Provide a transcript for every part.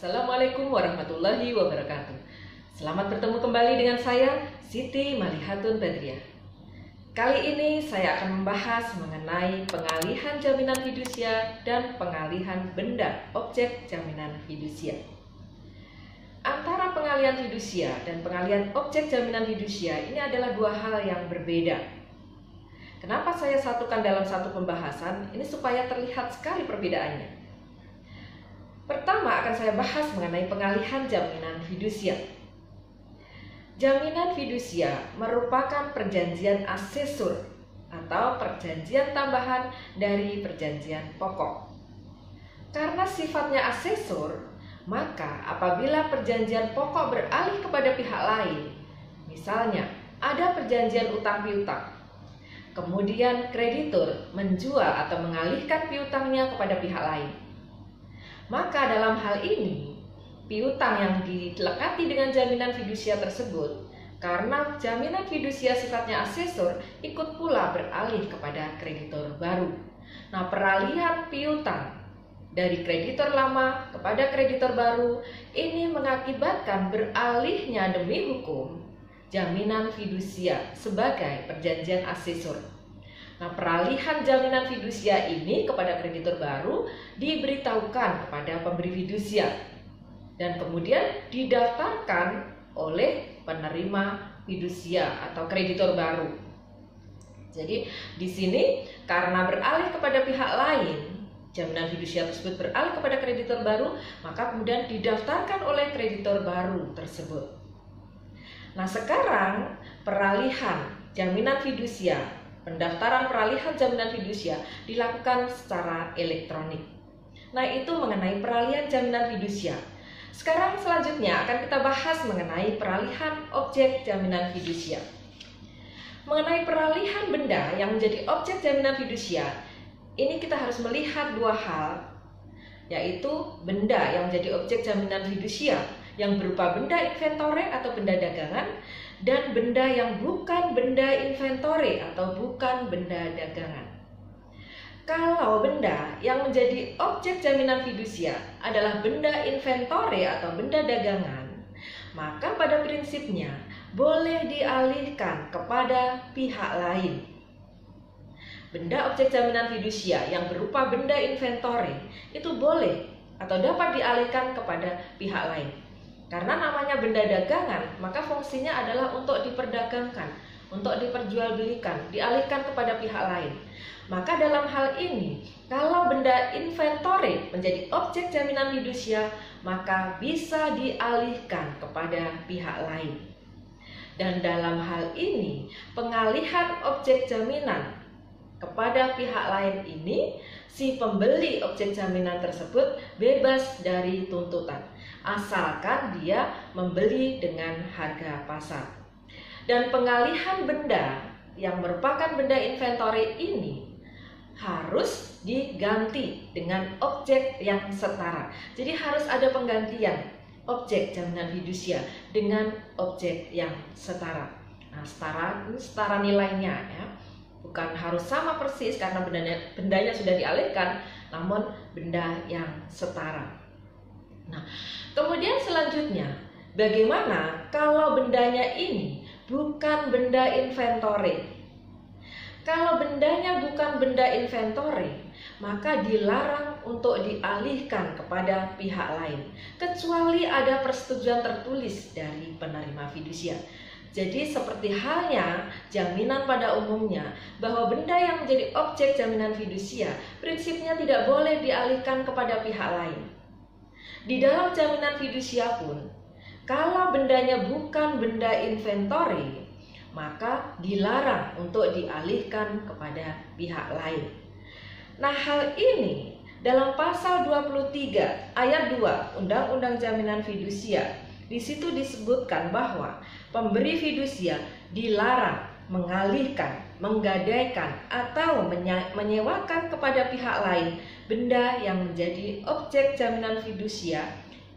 Assalamualaikum warahmatullahi wabarakatuh. Selamat bertemu kembali dengan saya, Siti Malihatun Badriah. Kali ini saya akan membahas mengenai pengalihan jaminan fidusia dan pengalihan benda objek jaminan fidusia. Antara pengalihan fidusia dan pengalihan objek jaminan fidusia ini adalah dua hal yang berbeda. Kenapa saya satukan dalam satu pembahasan? Ini supaya terlihat sekali perbedaannya. Pertama akan saya bahas mengenai pengalihan jaminan fidusia. Jaminan fidusia merupakan perjanjian asesor atau perjanjian tambahan dari perjanjian pokok. Karena sifatnya asesor, maka apabila perjanjian pokok beralih kepada pihak lain, misalnya ada perjanjian utang piutang, kemudian kreditur menjual atau mengalihkan piutangnya kepada pihak lain, maka dalam hal ini, piutang yang dilekati dengan jaminan fidusia tersebut, karena jaminan fidusia sifatnya asesor, ikut pula beralih kepada kreditor baru. Nah, peralihan piutang dari kreditor lama kepada kreditor baru ini mengakibatkan beralihnya demi hukum jaminan fidusia sebagai perjanjian asesor. Nah, peralihan jaminan fidusia ini kepada kreditor baru diberitahukan kepada pemberi fidusia dan kemudian didaftarkan oleh penerima fidusia atau kreditor baru. Jadi di sini karena beralih kepada pihak lain, jaminan fidusia tersebut beralih kepada kreditor baru, maka kemudian didaftarkan oleh kreditor baru tersebut. Nah, sekarang peralihan jaminan fidusia, pendaftaran peralihan jaminan fidusia dilakukan secara elektronik. Nah, itu mengenai peralihan jaminan fidusia. Sekarang selanjutnya akan kita bahas mengenai peralihan objek jaminan fidusia. Mengenai peralihan benda yang menjadi objek jaminan fidusia, ini kita harus melihat dua hal, yaitu benda yang menjadi objek jaminan fidusia yang berupa benda inventore atau benda dagangan, dan benda yang bukan benda inventore atau bukan benda dagangan. Kalau benda yang menjadi objek jaminan fidusia adalah benda inventore atau benda dagangan, maka pada prinsipnya boleh dialihkan kepada pihak lain. Benda objek jaminan fidusia yang berupa benda inventore itu boleh atau dapat dialihkan kepada pihak lain. Karena namanya benda dagangan, maka fungsinya adalah untuk diperdagangkan, untuk diperjualbelikan, dialihkan kepada pihak lain. Maka dalam hal ini, kalau benda inventore menjadi objek jaminan fidusia, maka bisa dialihkan kepada pihak lain. Dan dalam hal ini, pengalihan objek jaminan kepada pihak lain ini, si pembeli objek jaminan tersebut bebas dari tuntutan, asalkan dia membeli dengan harga pasar. Dan pengalihan benda yang merupakan benda inventore ini harus diganti dengan objek yang setara. Jadi harus ada penggantian objek jaminan fidusia dengan objek yang setara. Nah, setara nilainya ya. Bukan harus sama persis karena bendanya sudah dialihkan, namun benda yang setara. Nah, kemudian selanjutnya, bagaimana kalau bendanya ini bukan benda inventore? Kalau bendanya bukan benda inventore, maka dilarang untuk dialihkan kepada pihak lain, kecuali ada persetujuan tertulis dari penerima fidusia. Jadi seperti halnya jaminan pada umumnya, bahwa benda yang menjadi objek jaminan fidusia prinsipnya tidak boleh dialihkan kepada pihak lain. Di dalam jaminan fidusia pun, kalau bendanya bukan benda inventore, maka dilarang untuk dialihkan kepada pihak lain. Nah, hal ini dalam pasal 23 ayat 2 Undang-Undang Jaminan Fidusia, di situ disebutkan bahwa pemberi fidusia dilarang mengalihkan, menggadaikan, atau menyewakan kepada pihak lain benda yang menjadi objek jaminan fidusia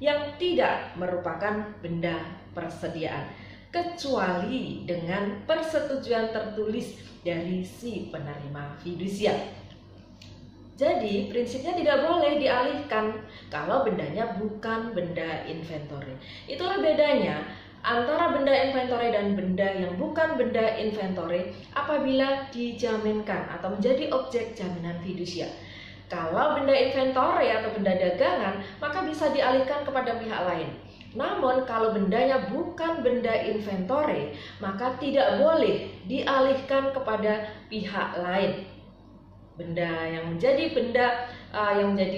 yang tidak merupakan benda persediaan, kecuali dengan persetujuan tertulis dari si penerima fidusia. Jadi prinsipnya tidak boleh dialihkan kalau bendanya bukan benda inventory. Itulah bedanya antara benda inventory dan benda yang bukan benda inventory apabila dijaminkan atau menjadi objek jaminan fidusia. Kalau benda inventory atau benda dagangan, maka bisa dialihkan kepada pihak lain. Namun kalau bendanya bukan benda inventory, maka tidak boleh dialihkan kepada pihak lain. Benda yang menjadi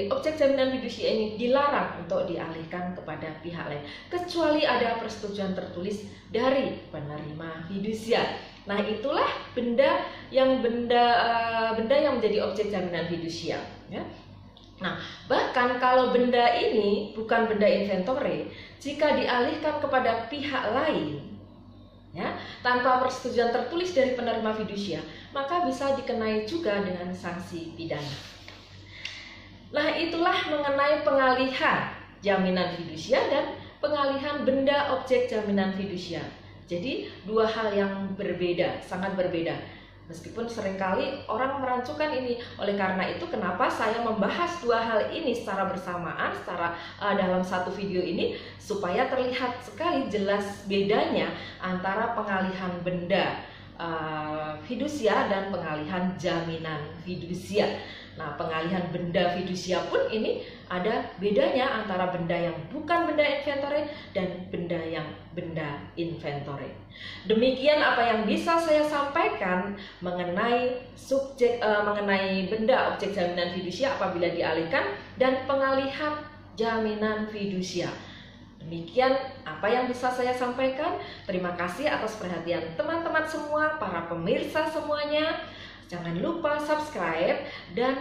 objek jaminan fidusia ini dilarang untuk dialihkan kepada pihak lain kecuali ada persetujuan tertulis dari penerima fidusia. Nah, itulah benda yang menjadi objek jaminan fidusia, ya. Nah, bahkan kalau benda ini bukan benda inventory, jika dialihkan kepada pihak lain, ya, tanpa persetujuan tertulis dari penerima fidusia, maka bisa dikenai juga dengan sanksi pidana. Nah, itulah mengenai pengalihan jaminan fidusia dan pengalihan benda objek jaminan fidusia. Jadi dua hal yang berbeda, sangat berbeda. Meskipun seringkali orang merancukan ini. Oleh karena itu kenapa saya membahas dua hal ini secara bersamaan, dalam satu video ini, supaya terlihat sekali jelas bedanya antara pengalihan benda fidusia dan pengalihan jaminan fidusia. Nah, pengalihan benda fidusia pun ini ada bedanya antara benda yang bukan benda inventory dan benda yang benda inventory. Demikian apa yang bisa saya sampaikan mengenai mengenai benda objek jaminan fidusia apabila dialihkan dan pengalihan jaminan fidusia. Demikian apa yang bisa saya sampaikan. Terima kasih atas perhatian teman-teman semua, para pemirsa semuanya. Jangan lupa subscribe dan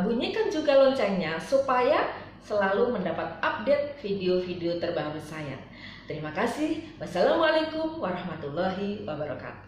bunyikan juga loncengnya supaya selalu mendapat update video-video terbaru saya. Terima kasih. Wassalamualaikum warahmatullahi wabarakatuh.